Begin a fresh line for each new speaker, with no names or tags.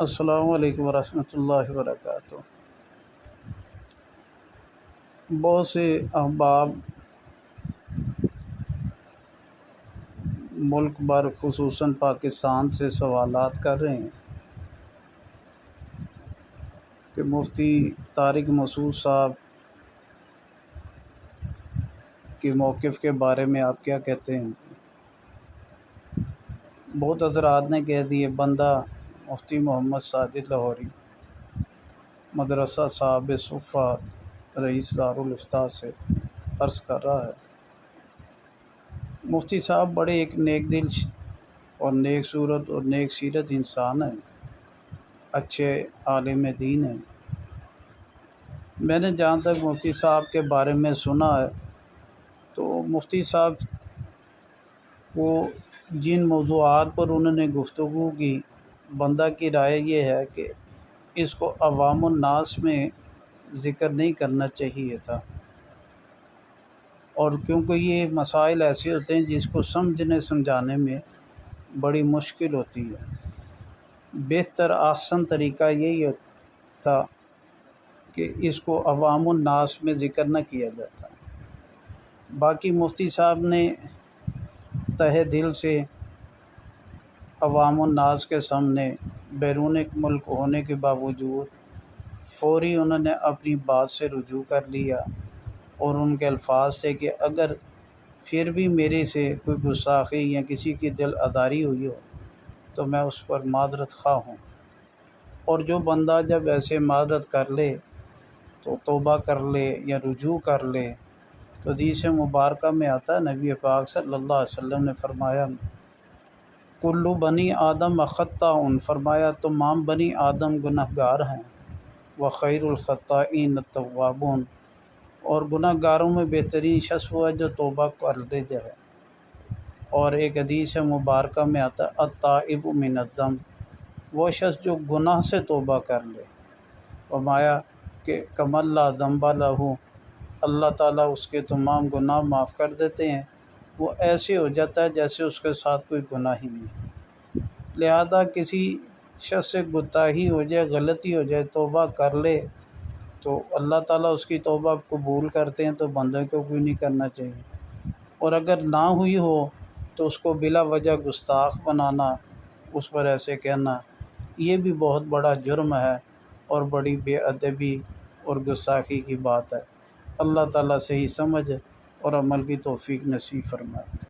السلام علیکم ورحمۃ اللہ وبرکاتہ۔ بہت سے احباب ملک بھر خصوصاً پاکستان سے سوالات کر رہے ہیں کہ مفتی طارق مسعود صاحب کے موقف کے بارے میں آپ کیا کہتے ہیں۔ بہت حضرات نے کہہ دیے بندہ مفتی محمد ساجد لاہوری مدرسہ صاحب صفہ رئیس دارالافتاء سے عرض کر رہا ہے، مفتی صاحب بڑے ایک نیک دل اور نیک صورت اور نیک سیرت انسان ہیں، اچھے عالم دین ہیں۔ میں نے جہاں تک مفتی صاحب کے بارے میں سنا ہے تو مفتی صاحب کو جن موضوعات پر انہوں نے گفتگو کی، بندہ کی رائے یہ ہے کہ اس کو عوام الناس میں ذکر نہیں کرنا چاہیے تھا، اور کیونکہ یہ مسائل ایسے ہوتے ہیں جس کو سمجھنے سمجھانے میں بڑی مشکل ہوتی ہے، بہتر آسان طریقہ یہی تھا کہ اس کو عوام الناس میں ذکر نہ کیا جاتا۔ باقی مفتی صاحب نے تہہ دل سے عوام الناس کے سامنے بیرون ملک ہونے کے باوجود فوری انہوں نے اپنی بات سے رجوع کر لیا، اور ان کے الفاظ سے کہ اگر پھر بھی میرے سے کوئی گستاخی یا کسی کی دل آزاری ہوئی ہو تو میں اس پر معذرت خواہ ہوں، اور جو بندہ جب ایسے معذرت کر لے تو توبہ کر لے یا رجوع کر لے تو حدیث مبارکہ میں آتا ہے، نبی پاک صلی اللہ علیہ وسلم نے فرمایا کلو بنی آدم خطاء، فرمایا تمام بنی آدم گناہ گار ہیں، وخیر الخطائین التوابون، اور گناہ گاروں میں بہترین شخص وہ ہے جو توبہ کر لے جائے۔ اور ایک حدیث مبارکہ میں آتا ہے التائب من الذنب، وہ شخص جو گناہ سے توبہ کر لے، فرمایا کہ کمن لا ذنب لہ، اللہ تعالیٰ اس کے تمام گناہ معاف کر دیتے ہیں، وہ ایسے ہو جاتا ہے جیسے اس کے ساتھ کوئی گناہ ہی نہیں۔ لہذا کسی شخص سے کوتاہی ہو جائے، غلطی ہو جائے، توبہ کر لے تو اللہ تعالیٰ اس کی توبہ قبول کرتے ہیں، تو بندے کو کوئی نہیں کرنا چاہیے، اور اگر نہ ہوئی ہو تو اس کو بلا وجہ گستاخ بنانا، اس پر ایسے کہنا، یہ بھی بہت بڑا جرم ہے اور بڑی بے ادبی اور گستاخی کی بات ہے۔ اللہ تعالیٰ صحیح سمجھ اور عمل کی توفیق نصیب فرمائے۔